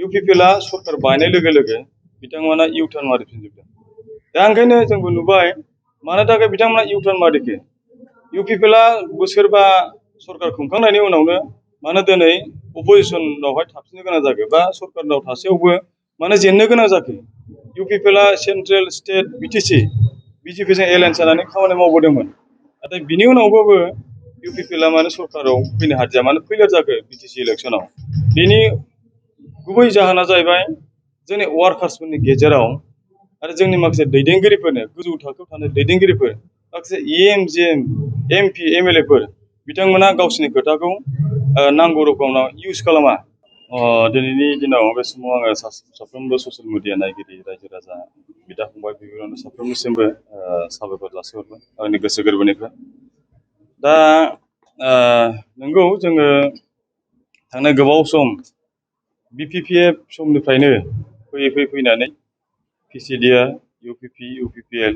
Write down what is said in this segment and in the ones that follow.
UPPLआ सरकार बायनाय लोगो लोगो बिथांमोना इउटार्न मारिफिनजोबदों। दा ओंखायनो जोंबो नुबाय मानो थाखाय बिथांमोना इउटार्न मारिखो। UPPLआ बोसोरबा सरकार खुंखांनायनि उनावनो मानो दिनै अपोजिसनावहाय थाफिननो गोनां जाखो बा सरकारनाव थासेयावबो मानो जेननो गोनां जाखो। UPPLआ सेन्ट्रेल स्टेट BJPजों एलायन्स जानानै खामानि मावबोदोंमोन। नाथाय बिनि उनावबाबो UPPLआ मानो सरकाराव फैनो हादिया मानो फेलियर जाखो BTC इलेक्सनाव। बेनि गुबै जाहोना जाहैबाय जोंनि वार्कार्सफोरनि गेजेराव आरो जोंनि माखासे दैदेनगिरिफोरनो गोजौ थाखोआव थानाय दैदेनगिरिफोर माखासे EM GM MP MLAफोर बिथांमोना गावसिनि खोथाखौ नांगौ रोखोमाव इउज खालामा। दिनैनि दिनाव बे समाव आङो साफ्रोमबो ससियेल मिडिया नायगिरि रायजो राजा बिदा फंबाय बिबोनांफोर साफ्रोमनिसिमबो साबायखर जासिहरबाय आंनि गोसो गोरबोनिफ्राय। दा नंगौ जोङो थांनाय गोबाव सम BPPF समनिफ्रायनो फैयै फैनानै PCDR UPPL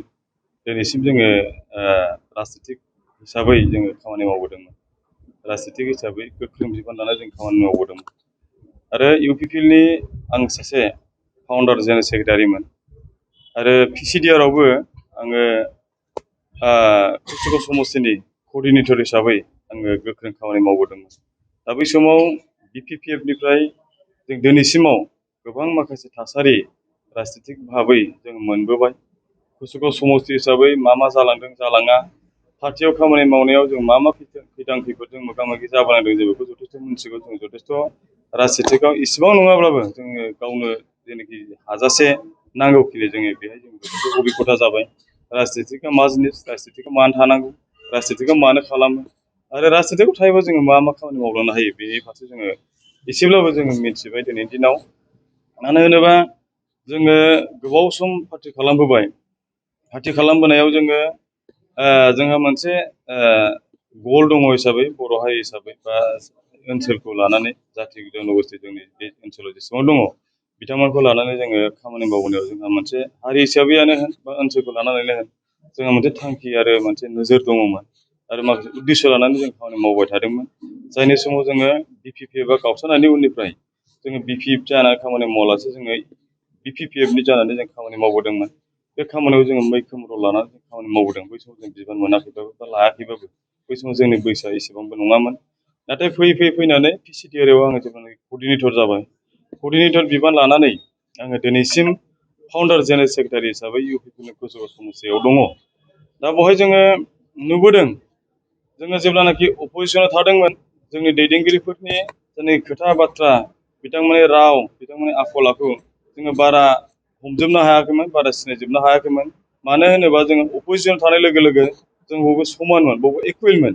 दिनैसिम जोङो राजनितिक हिसाबै जोङो खामानि मावबोदोंमोन। राजनितिक हिसाबै गोख्रों बिबान लाना जों खामानि मावबोदोंमोन। आरो UPPLनि आं सासे फाउन्डार जेनेरेल सेक्रेटारिमोन आरो PCDRआवबो आङो कुसुगा समस्टिनि कअर्डिनेटर हिसाबै आङो गोख्रों खामानि मावबोदोंमोन। दा बै समाव BPPFनिफ्राय जों दिनैसिमाव गोबां माखासे थासारि राजनितिक भाबै जों मोनबोबाय। कुसुगा समस्टि हिसाबै मा जालांदों जालाङा पार्टियाव खामानि मावनायाव जों मा खैदां खैफोदजों मोगा मोगि जाबोनांदों जों बेखौ जथेस्थ' मिन्थिगौ। जों जथेस्थ' राजनितिकआव इसेबां नङाब्लाबो जोङो गावनो जेनाखि हाजासे नांगौखिनि जोङो बेहाय जों जथेस्थ' अबिगथा जाबाय। राजनितिकआ मा जिनिस, राजनितिकआव मानो थानांगौ, राजनितिकआव मानो खालामो आरो राजनितिकआव थायोबा जोङो मा खामानि मावलांनो हायो बेनि फारसे जोङो एसेब्लाबो जोङो मिथिबाय दिनैनि दिनाव। मानो होनोबा जोङो गोबाव सम पार्टि खालामबोबाय। पार्टि खालामबोनायाव जोंहा मोनसे गल दङ हिसाबै बर' हारि हिसाबै बा ओनसोलखौ लानानै जाथि जन'गोष्ठि जोंनि बे ओनसोलाव जेसेबां दङ बिथांमोनखौ लानानै जोङो खामानि मावबोनायाव जोंहा मोनसे हारि हिसाबैयानो होन बा ओनसोलखौ लानानैनो होन जोंहा मोनसे थांखि आरो मोनसे नोजोर दङमोन आरो माखासे उद्देश्य लानानै जों खामानि मावबाय थादोंमोन। जायनि समाव जोङो BPPFआ गावस्रानायनि उननिफ्राय जोङो BPF जानानै खामानि मावालासे जोङो BPPFनि जानानै जों खामानि मावबोदोंमोन। बे खामानियाव जोङो मैखोम रल लानानै जों खामानि मावबोदों। बै समाव जों बिबान मोनाखैबाबो बा लायाखैबाबो बै समाव जोंनि बैसोआ एसेबांबो नङामोन। नाथाय फैनानै PCDRआव आङो जेब्लानाखि कअर्डिनेटर जाबाय, कअर्डिनेटर बिबान लानानै आङो दिनैसिम फाउन्डार जेनेरेल सेक्रेटारि हिसाबै UPPLनि कुसुगा समस्टियाव दङ। दा बेवहाय जोङो नुबोदों जोङो जेब्लानाखि अपोजिसनाव थादोंमोन जोंनि दैदेनगिरिफोरनि जोंनि खोथा बाथ्रा बिथांमोननि राव बिथांमोननि आखल आखु जोङो बारा हमजोबनो हायाखैमोन, बारा सिनायजोबनो हायाखैमोन। मानो होनोबा जोङो अपोजिसनाव थानाय लोगो लोगो जों बयबो समानमोन, बयबो इकुवेलमोन।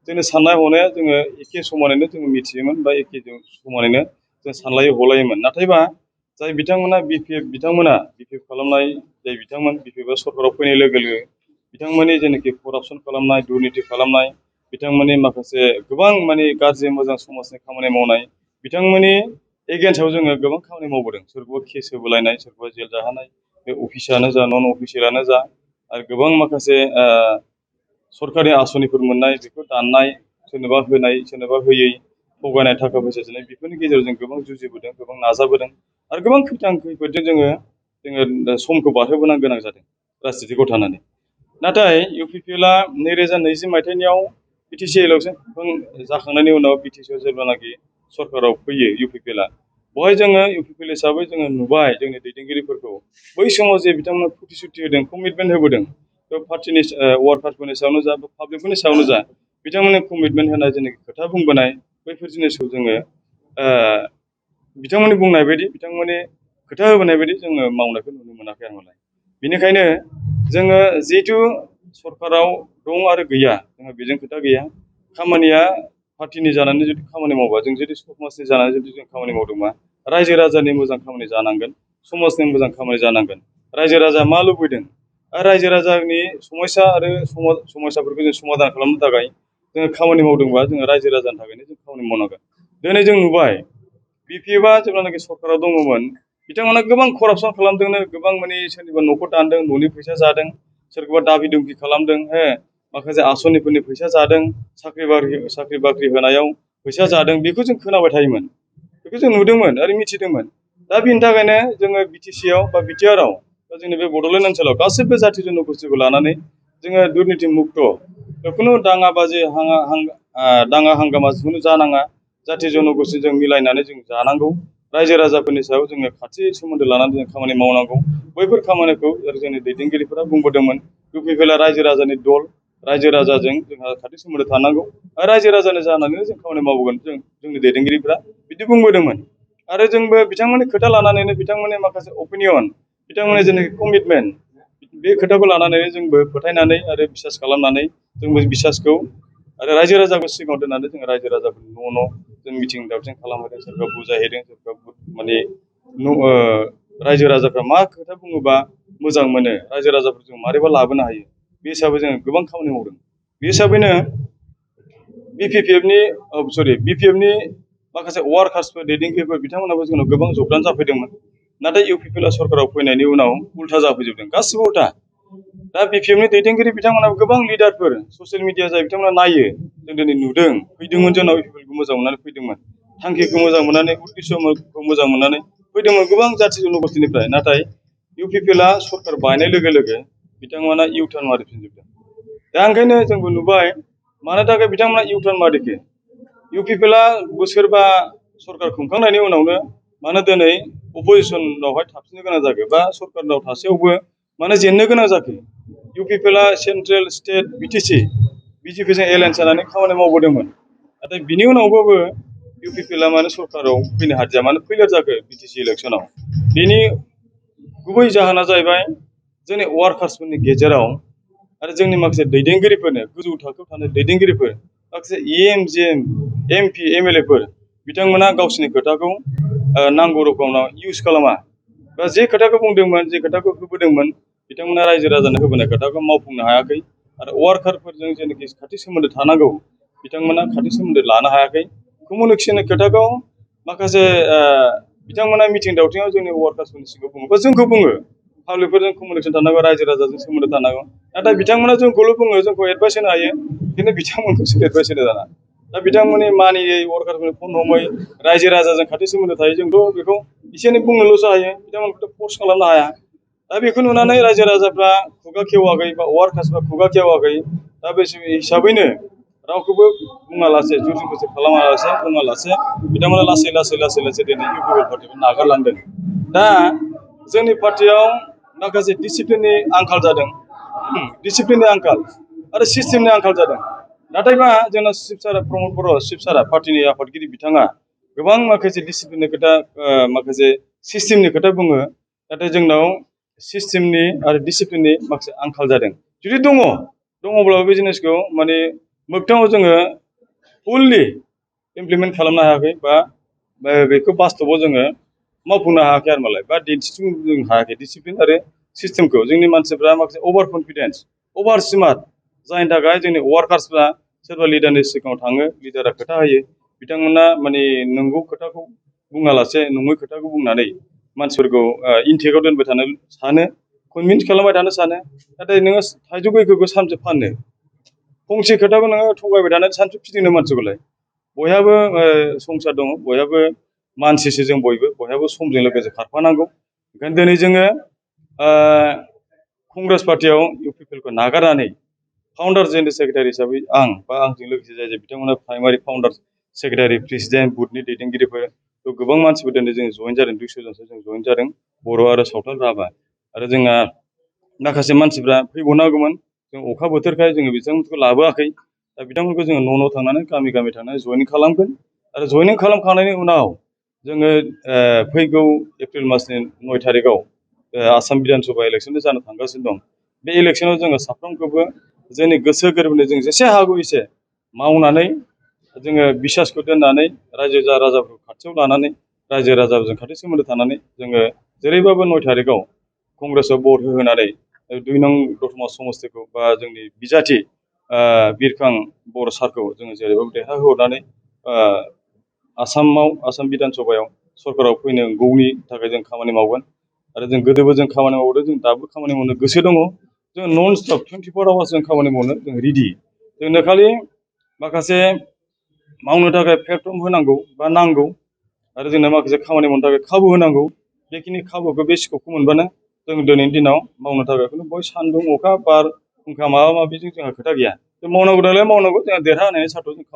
जोंनि साननाय हनाया जोङो एखे समानैनो जोङो मिथियोमोन बा एखे समानैनो जों सानलायो हलायोमोन। नाथायबा जाय बिथांमोना BPF खालामनाय जाय बिथांमोन BPFआ सरकाराव फैनाय लोगो लोगो बिथांमोननि जेनाखि करापसन खालामनाय दुर्निति खालामनाय बिथांमोननि माखासे गोबां माने गाज्रि मोजां समाजनि खामानि मावनाय बिथांमोननि एगेन्स्टआव जोङो गोबां खामानि मावबोदों। सोरखौबा केस होबोलायनाय, सोरखौबा जेल जाहोनाय, बे अफिसानो जा नन अफिसियेलानो जा आरो गोबां माखासे सरकारि आसनिफोर मोननाय बेखौ दाननाय, सोरनोबा होनाय सोरनोबा होयै, थगायनाय थाखा फैसा सोनाय बेफोरनि गेजेराव जों गोबां जुजिबोदों, गोबां नाजाबोदों आरो गोबां खैफोदजों जोङो समखौ बारहोबोनो गोनां जादों राजनितिकआव थानानै। नाथाय UPPLआ 2020 मायथाइयाव BTC इलेक्सन जाखांनायनि उनाव BTCआव जेब्लानाखि सरकाराव फैयो UPPLआ बेवहाय जोङो UPPL हिसाबै जोङो नुबाय जोंनि दैदेनगिरिफोरखौ बै समाव जे बिथांमोना प्रतिश्रुति होदों, कमिटमेन्ट होबोदों, बे पार्टिनि वार्कार्सफोरनि सायावनो जा बा पाब्लिकफोरनि सायावनो जा बिथांमोननि कमिटमेन्ट होनाय जेनाखि खोथा बुंबोनाय बैफोर जिनिसखौ जोङो बिथांमोननि बुंनाय बायदि बिथांमोननि खोथा होबोनाय बायदि जोङो मावनायखौ नुनो मोनाखै आंलाय। बेनिखायनो जोङो जिहेथु सरकाराव दं आरो गैया जोंहा बेजों खोथा गैया। खामानिया पार्टिनि जानानै जुदि खामानि मावबा जों जुदि समाजनि जानानै जुदि जों खामानि मावदोंबा रायजो राजानि मोजां खामानि जानांगोन, समाजनि मोजां खामानि जानांगोन। रायजो राजाया मा लुबैदों आरो रायजो राजानि समस्या आरो समस्याफोरखौ जों समाधान खालामनो थाखाय जोङो खामानि मावदोंबा जोङो रायजो राजानि थाखायनो जों खामानि मावनांगोन। दिनै जों नुबाय BPFआ जेब्लानाखि सरकाराव दङमोन बिथांमोना गोबां करापसन खालामदोंनो, गोबां माने सोरनिबा न'खर दानदों, न'नि फैसा जादों, सोरखौबा दाबि दुमखि खालामदों, माखासे आसनिफोरनि फैसा जादों, साख्रि बाख्रि होनायाव फैसा जादों, बेखौ जों खोनाबाय थायोमोन, बेखौ जों नुदोंमोन आरो मिथिदोंमोन। दा बिनि थाखायनो जोङो बिटिसिआव बा बिटिआरआव बा जोंनि बे बड'लेण्ड ओनसोलाव गासैबो जाथि जन'गोष्ठीखौ लानानै जोङो दुर्निति मुक्त खुनु दाङाबाजि दाङा हांगामा जिखुनु जानाङा जाथि जन'गोष्ठीजों जों मिलायनानै जों जानांगौ रायजो राजाफोरनि सायाव जोङो खाथि सोमोन्दो लानानै जों खामानि मावनांगौ बैफोर खामानिखौ जोंनि दैदेनगिरिफोरा बुंबोदोंमोन इउपिपिएलआ रायजो राजानि दल रायजो राजाजों जोंहा खाथि सोमोन्दो थानांगौ आरो रायजो राजानि जानानै जों खामानि मावगोन जोंनि दैदेनगिरिफोरा बिदि बुंबोदोंमोन आरो जोंबो बिथांमोननि खोथा लानानैनो बिथांमोननि माखासे अपिनियन बिथांमोननि जेनाखि कमिटमेन्ट बे खोथाखौ लानानै जोंबो फोथायनानै आरो बिसास खालामनानै जोंबो बिसासखौ आरो रायजो राजाखौ सिगाङाव दोननानै जोङो रायजो राजाफोरनि न' जों मिथिं दावथिं खालामहैदों सोरबा बुजायहैदों सोरबा माने रायजो राजाफ्रा मा खोथा बुङोबा मोजां मोनो रायजो राजाफोरखौ मारैबा लाबोनो हायो बे हिसाबै जोङो गोबां खामानि मावदों बे हिसाबैनो बिपिएफनि माखासे वार्कार्सफोर दैदेनगिरिफोर बिथांमोनाबो जोंनाव गोबां जबदान जाफैदोंमोन नाथाय इउपिपिएल सरकाराव फैनायनि उनाव उल्था जाफैजोबदों गासिबो उल्था दा बिपिएफनि दैदेनगिरि बिथांमोनाबो गोबां लिडारफोर ससियेल मिडिया जाय बिथांमोना नायो जों दिनै नुदों फैदोंमोन जोंनाव इउपिपिएलखौ मोजां मोननानै फैदोंमोन थांखिखौ मोजां मोननानै उद्देश्यखौ मोजां मोननानै फैदोंमोन गोबां जाथि जन'गोष्ठीनिफ्राय नाथाय इउपिपिएलआ सरकार बायनाय लोगो लोगो बिथांमोना इउटार्न मारिफिनजोबदों दा ओंखायनो जोंबो नुबाय मानो थाखाय बिथांमोना इउटार्न मारिखो इउपिपिएलआ बोसोरबा सरकार खुंखांनायनि उनावनो मानो दिनै अपोजिसनावहाय थाफिननो गोनां जाखो बा सरकारनाव थासेयावबो मानो जेननो गोनां जाखो इउपिपिएलआ सेन्ट्रेल स्टेट बिजेपिजों एलायन्स जानानै खामानि मावबोदोंमोन नाथाय बिनि उनावबाबो इउपिपिएलआ मानो सरकाराव फैनो हादिया मानो फेलियर जाखो बिटिसि इलेक्सनाव बेनि गुबै जाहोना जाहैबाय जोंनि वार्कार्सफोरनि गेजेराव आरो जोंनि माखासे दैदेनगिरिफोरनो गोजौ थाखोआव थानाय दैदेनगिरिफोर माखासे एम जेएम एमपि एमएलएफोर बिथांमोना गावसिनि खोथाखौ नांगौ रोखोमाव इउज खालामा बा जे खोथाखौ बुंदोंमोन जे खोथाखौ होबोदोंमोन बिथांमोना रायजो राजानो होबोनाय खोथाखौ मावफुंनो हायाखै आरो वार्कारफोरजों जेनाखि खाथि सोमोन्दो थानांगौ बिथांमोना खाथि सोमोन्दो लानो हायाखै कमिउनिकेसननि खोथाखौ माखासे बिथांमोना मिथिं दावथिङाव जोंनि वार्कार्सफोरनि सिगाङाव बुङो बा जोंखौ बुङो पाब्लिकफोरजों कमिउनिकेसन थानांगौ रायजो राजाजों सोमोन्दो थानांगौ नाथाय बिथांमोना जोंखौल' बुङो जोंखौ एडभाइस होनो हायो खिन्थु बिथांमोनखौ सोर एडभाइस होनो दाना दा बिथांमोननि मानियै वार्कारफोरनि फन हमै रायजो राजाजों खाथि सोमोन्दो थायो जोंथ' बेखौ एसे एनै बुंनोल'सो हायो बिथांमोनखौथ' फर्स खालामनो हाया दा बेखौ नुनानै रायजो राजाफ्रा खुगा खेवाखै बा वार्कार्सफ्रा खुगा खेवाखै दा बे हिसाबैनो रावखौबो बुङालासे जुजि खालामालासे बुङालासे बिथांमोना लासै दिनै इउपिपिएल पार्टिखौ नागारलांदों दा जोंनि पार्टियाव माखासे डिसिप्लिननि आंखाल जादों डिसिप्लिननि आंखाल आरो सिस्टेमनि आंखाल जादों नाथायबा जोंना चिफ सारा प्रमद बर' चिफ सारा पार्टिनि आफादगिरि बिथाङा गोबां माखासे डिसिप्लिननि खोथा माखासे सिस्टेमनि खोथा बुङो नाथाय जोंनाव सिस्टेमनि आरो डिसिप्लिननि माखासे आंखाल जादों जुदि दङब्लाबो बे जिनिसखौ माने मोगथाङाव जोङो फुललि इमप्लिमेन्ट खालामनो हायाखै बा बेखौ बास्तबाव जोङो मावफुंनो हायाखै आरो मालाय बा दिन्थिफुंनो जों हायाखै डिसिप्लिन आरो सिस्टेमखौ जोंनि मानसिफ्रा माखासे अभार कनफिडेन्स अभार स्मार्ट जायनि थाखाय जोंनि वार्कार्सफ्रा सोरबा लिडारनि सिगाङाव थाङो लिडारा खोथा होयो बिथांमोना माने नंगौ खोथाखौ बुङालासे नङै खोथाखौ बुंनानै मानसिफोरखौ इनटेकआव दोनबाय थानो सानो कनभिन्स खालामबाय थानो सानो नाथाय नोङो थाइजौ गयखौबो सानसे फाननो फंसे खोथाखौ नोङो थगायबाय थानो सानसे फिदिंनो मानसिखौलाय बयहाबो संसार दङ बयहाबो मानसिसो जों बयहाबो समजों लोगोसे खारफानांगौ ओंखायनो दिनै जोङो कंग्रेस पार्टियाव इउपिपिएलखौ नागारनानै फाउन्डार जेनेरेल सेक्रेटारि हिसाबै आंजों लोगोसे जाय बिथांमोना प्राइमारि फाउन्डार सेक्रेटारि प्रेसिडेन्ट बुथनि दैदेनगिरिफोर गोबां मानसिफोर दिनै जों जइन जादों 200 जनसो जों जइन जादों बर' आरो सावथाल राभा आरो जोंहा माखासे मानसिफ्रा फैबावनांगौमोन जों अखा बोथोरखाय जोङो बिथांमोनखौ लाबोआखै दा बिथांमोनखौ जोङो न' थांनानै गामि थांनानै जइनिं खालामगोन आरो जइनिं खालामखांनायनि उनाव जोङो फैगौ एप्रिल मासनि 9 थारिखआव आसाम बिधान सभा इलेक्सन जानो थांगासिनो दं बे इलेक्सनाव जोङो साफ्रोमखौबो जोंनि गोसो गोरबोनि जों जेसे हागौ एसे मावनानै जोङो बिसासखौ दोननानै रायजो राजाफोरखौ खाथियाव लानानै रायजो राजाफोरजों खाथि सोमोन्दो थानानै जोङो जेरैबाबो 9 थारिखआव कंग्रेसआव भट होहोनानै 2 नं दतमा समस्तिखौ बा जोंनि बिजाथि बिरखां बर' सारखौ जोङो जेरैबाबो देरहाहोहरनानै आसाम बिधान सभायाव सरकाराव फैनांगौनि थाखाय जों खामानि मावगोन आरो जों गोदोबो जों खामानि मावदों जों दाबो खामानि मावनो गोसो दङ जों नन स्टप 24 आवार्स जों खामानि मावनो जों रेडि जोंनो खालि माखासे मावनो थाखाय प्लेटफर्म होनांगौ बा नांगौ आरो जोंनो माखासे खामानि मावनो थाखाय खाबु होनांगौ बेखिनि खाबुखौ बे स्कपखौ मोनबानो जों दिनैनि दिनाव मावनो थाखाय खुनु बय सान्दुं अखा बार हुंखा माबा माबिजों जोंहा खोथा गैया। जों मावनांगौ नालाय मावनांगौ, जोंहा देरहा होनायनि सार्थ'आव जों